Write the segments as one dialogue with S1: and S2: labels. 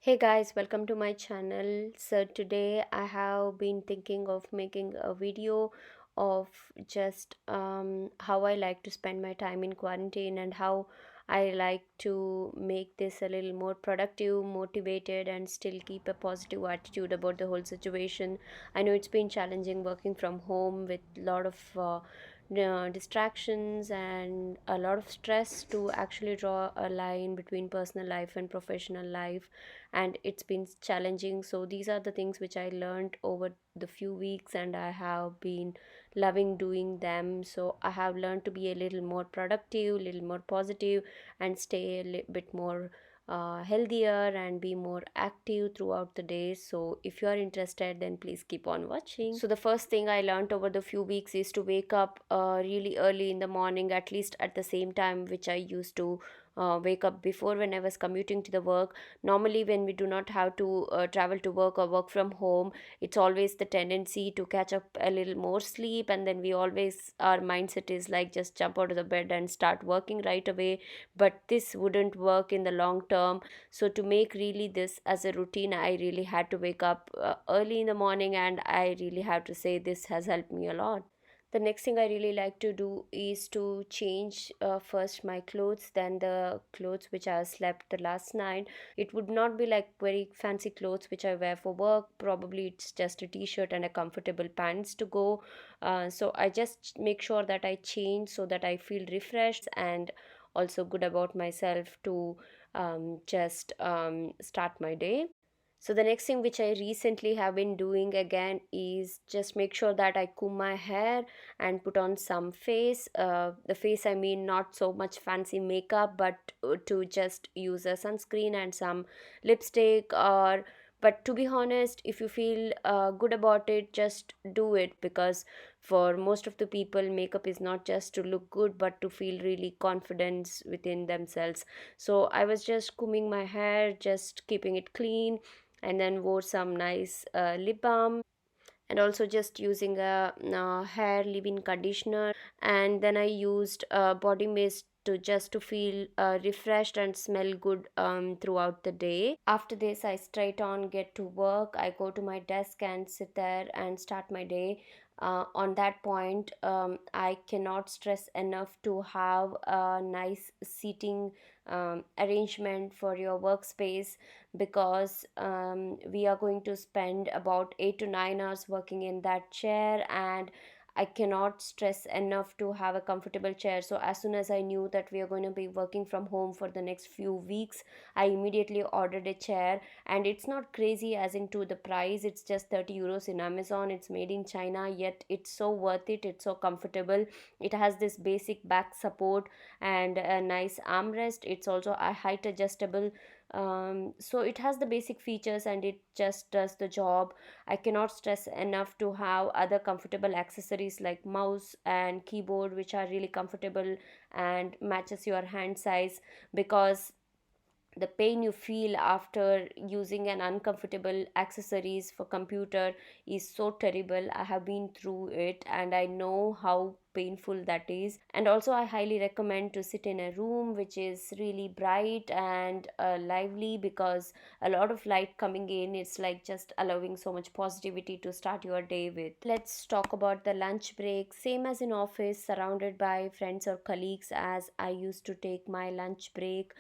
S1: Hey guys, welcome to my channel. So today I have been thinking of making a video of just how I like to spend my time in quarantine and how I like to make this a little more productive, motivated, and still keep a positive attitude about the whole situation. I know it's been challenging working from home with a lot of distractions and a lot of stress to actually draw a line between personal life and professional life, and it's been challenging. So these are the things which I learned over the few weeks, and I have been loving doing them. So I have learned to be a little more productive, a little more positive, and stay a little bit more healthier and be more active throughout the day. So if you are interested, then please keep on watching. So the first thing I learned over the few weeks is to wake up really early in the morning, at least at the same time which I used to wake up before when I was commuting to the work. Normally when we do not have to travel to work or work from home, it's always the tendency to catch up a little more sleep, and then we always, our mindset is like just jump out of the bed and start working right away. But this wouldn't work in the long term. So to make really this as a routine, I really had to wake up early in the morning, and I really have to say this has helped me a lot. The next thing I really like to do is to change first my clothes, then the clothes which I slept the last night. It would not be like very fancy clothes which I wear for work. Probably it's just a t-shirt and a comfortable pants to go. So I just make sure that I change so that I feel refreshed and also good about myself to just start my day. So the next thing which I recently have been doing again is just make sure that I comb my hair and put on some face. The face, I mean, not so much fancy makeup, but to just use a sunscreen and some lipstick. Or, but to be honest, if you feel good about it, just do it, because for most of the people, makeup is not just to look good, but to feel really confidence within themselves. So I was just combing my hair, just keeping it clean, and then wore some nice lip balm, and also just using a hair leave-in conditioner, and then I used body mist to just to feel refreshed and smell good throughout the day. After this, I straight on get to work. I go to my desk and sit there and start my day. On that point, I cannot stress enough to have a nice seating arrangement for your workspace, because we are going to spend about 8 to 9 hours working in that chair, and I cannot stress enough to have a comfortable chair. So as soon as I knew that we are going to be working from home for the next few weeks, I immediately ordered a chair. And it's not crazy as into the price, it's just 30 euros in Amazon. It's made in China, yet it's so worth it. It's so comfortable. It has this basic back support and a nice armrest. It's also a height adjustable, so it has the basic features and it just does the job. I cannot stress enough to have other comfortable accessories like mouse and keyboard, which are really comfortable and matches your hand size, because the pain you feel after using an uncomfortable accessories for computer is so terrible. I have been through it and I know how painful that is. And also I highly recommend to sit in a room which is really bright and lively, because a lot of light coming in, it's like just allowing so much positivity to start your day with. Let's talk about the lunch break. Same as in office, surrounded by friends or colleagues, as I used to take my lunch break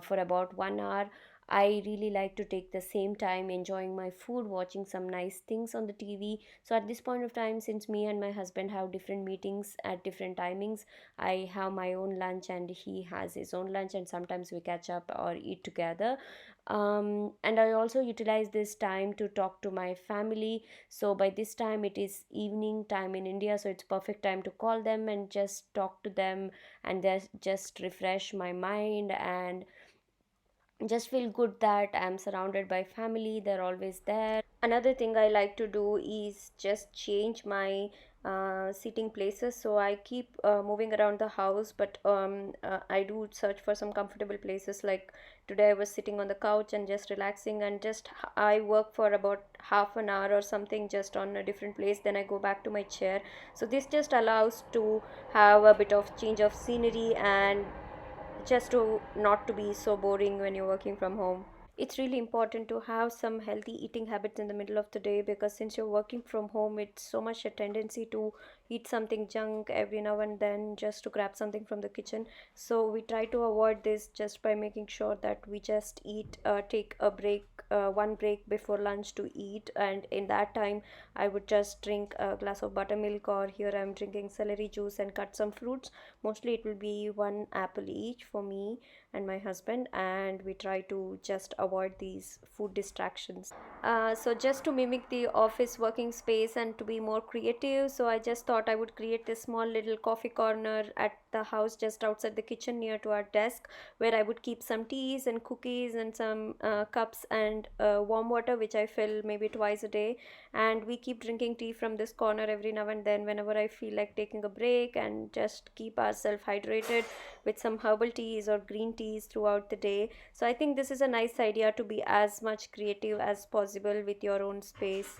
S1: for about 1 hour. I really like to take the same time enjoying my food, watching some nice things on the TV. So at this point of time, since me and my husband have different meetings at different timings, I have my own lunch and he has his own lunch, and sometimes we catch up or eat together. And I also utilize this time to talk to my family. So by this time it is evening time in India, so it's perfect time to call them and just talk to them, and just refresh my mind and just feel good that I'm surrounded by family. They're always there. Another thing I like to do is just change my sitting places. So I keep moving around the house, but I do search for some comfortable places. Like today I was sitting on the couch and just relaxing, and just I work for about half an hour or something just on a different place, then I go back to my chair. So this just allows to have a bit of change of scenery, and just to not to be so boring when you're working from home. It's really important to have some healthy eating habits in the middle of the day, because since you're working from home, it's so much a tendency to eat something junk every now and then just to grab something from the kitchen. So we try to avoid this just by making sure that we just eat, take a break, one break before lunch to eat, and in that time I would just drink a glass of buttermilk, or here I'm drinking celery juice and cut some fruits. Mostly it will be one apple each for me and my husband, and we try to just avoid these food distractions. So just to mimic the office working space and to be more creative, so I just thought I would create this small little coffee corner at the house just outside the kitchen near to our desk, where I would keep some teas and cookies and some cups and warm water, which I fill maybe twice a day. And we keep drinking tea from this corner every now and then whenever I feel like taking a break, and just keep ourselves hydrated with some herbal teas or green teas throughout the day. So I think this is a nice idea, to be as much creative as possible with your own space.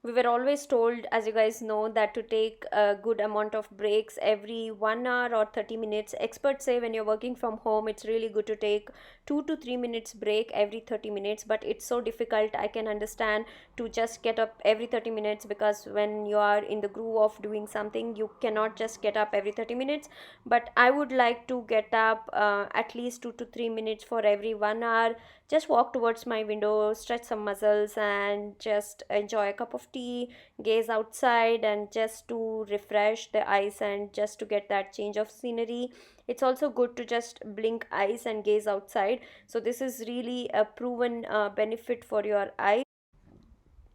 S1: We were always told, as you guys know, that to take a good amount of breaks every 1 hour or 30 minutes. Experts say when you're working from home, it's really good to take 2 to 3 minutes break every 30 minutes, but it's so difficult. I can understand to just get up every 30 minutes, because when you are in the groove of doing something, you cannot just get up every 30 minutes. But I would like to get up at least 2 to 3 minutes for every 1 hour, just walk towards my window, stretch some muscles, and just enjoy a cup of tea, gaze outside, and just to refresh the eyes and just to get that change of scenery. It's also good to just blink eyes and gaze outside. So, this is really a proven benefit for your eyes.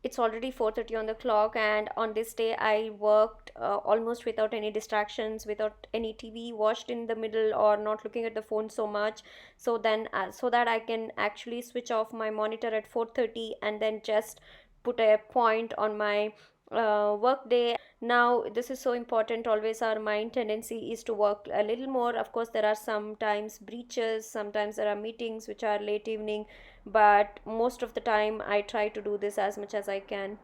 S1: It's already 4:30 on the clock, and on this day I worked almost without any distractions, without any TV watched in the middle, or not looking at the phone so much. So then so that I can actually switch off my monitor at 4:30 and then just put a point on my work day. Now this is so important. Always our mind tendency is to work a little more. Of course there are sometimes breaches, sometimes there are meetings which are late evening, but most of the time I try to do this as much as I can.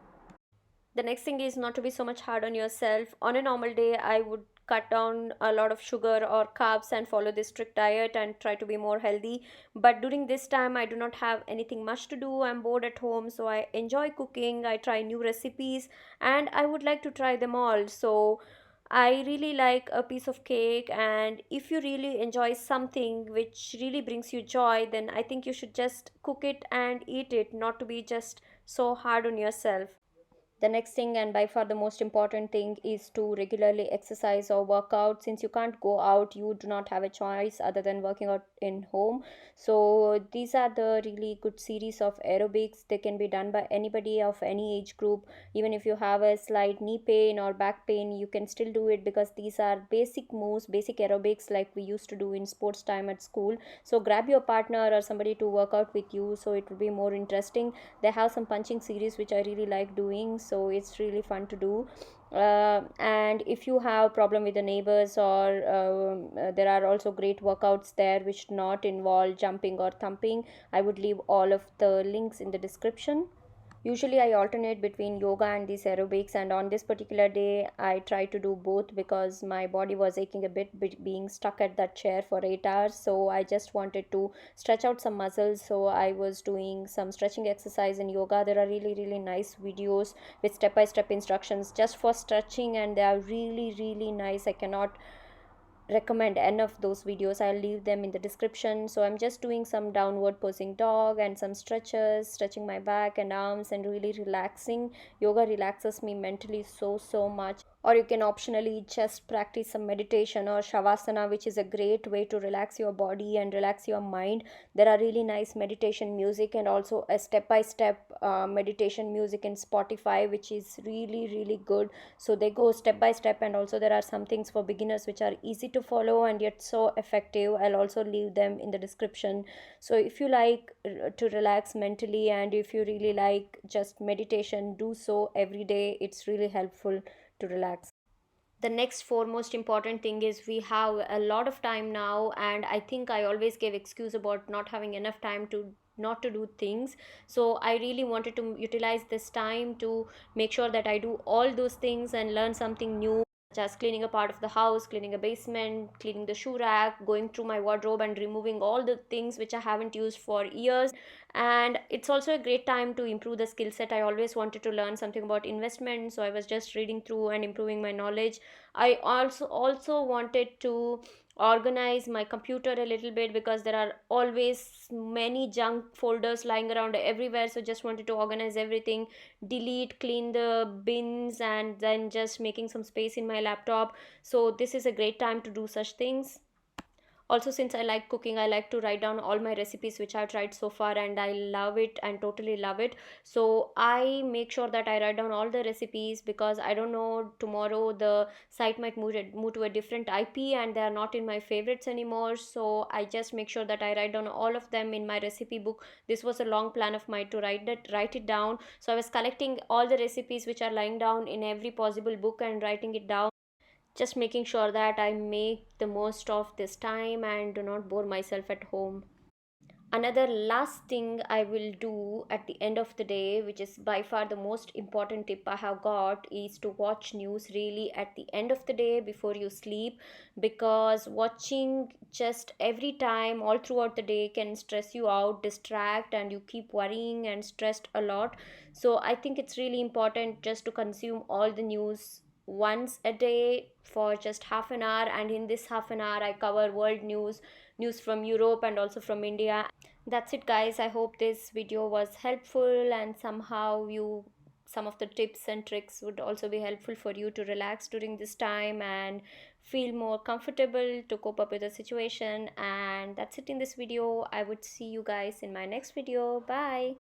S1: The next thing is not to be so much hard on yourself. On a normal day I would cut down a lot of sugar or carbs and follow this strict diet and try to be more healthy. But during this time I do not have anything much to do, I'm bored at home, so I enjoy cooking, I try new recipes, and I would like to try them all. So I really like a piece of cake, and if you really enjoy something which really brings you joy, then I think you should just cook it and eat it, not to be just so hard on yourself. The next thing, and by far the most important thing, is to regularly exercise or work out. Since you can't go out, you do not have a choice other than working out in home. So these are the really good series of aerobics. They can be done by anybody of any age group. Even if you have a slight knee pain or back pain, you can still do it, because these are basic moves, basic aerobics like we used to do in sports time at school. So grab your partner or somebody to work out with you, so it will be more interesting. They have some punching series which I really like doing, so it's really fun to do. And if you have problem with the neighbors, or there are also great workouts there which do not involve jumping or thumping. I would leave all of the links in the description. Usually I alternate between yoga and these aerobics, and on this particular day I try to do both, because my body was aching a bit being stuck at that chair for 8 hours. So I just wanted to stretch out some muscles, so I was doing some stretching exercise in yoga. There are really nice videos with step by step instructions just for stretching, and they are really nice. I cannot recommend any of those videos. I'll leave them in the description. So I'm just doing some downward posing dog and some stretches, stretching my back and arms, and really relaxing. Yoga relaxes me mentally so much. Or you can optionally just practice some meditation or shavasana, which is a great way to relax your body and relax your mind. There are really nice meditation music, and also a step by step meditation music in Spotify, which is really good. So they go step by step, and also there are some things for beginners which are easy to follow and yet so effective. I'll also leave them in the description. So if you like to relax mentally, and if you really like just meditation, do so every day. It's really helpful to relax. The next foremost important thing is we have a lot of time now, and I think I always gave excuse about not having enough time to not to do things. So I really wanted to utilize this time to make sure that I do all those things and learn something new. such as cleaning a part of the house, cleaning a basement, cleaning the shoe rack, going through my wardrobe and removing all the things which I haven't used for years. And it's also a great time to improve the skill set. I always wanted to learn something about investment, so I was just reading through and improving my knowledge. I also wanted to organize my computer a little bit, because there are always many junk folders lying around everywhere, so just wanted to organize everything, delete, clean the bins, and then just making some space in my laptop. So this is a great time to do such things. Also, since I like cooking, I like to write down all my recipes which I've tried so far, and I love it and totally love it. So I make sure that I write down all the recipes, because I don't know, tomorrow the site might move to a different IP and they are not in my favorites anymore. So I just make sure that I write down all of them in my recipe book. This was a long plan of mine to write it down. So I was collecting all the recipes which are lying down in every possible book and writing it down, just making sure that I make the most of this time and do not bore myself at home. Another last thing I will do at the end of the day, which is by far the most important tip I have got, is to watch news really at the end of the day before you sleep, because watching just every time all throughout the day can stress you out, distract, and you keep worrying and stressed a lot. So I think it's really important just to consume all the news once a day for just half an hour, and in this half an hour I cover world news, news from Europe and also from India. That's it, guys. I hope this video was helpful, and somehow you some of the tips and tricks would also be helpful for you to relax during this time and feel more comfortable to cope up with the situation. And that's it in this video. I would see you guys in my next video. Bye.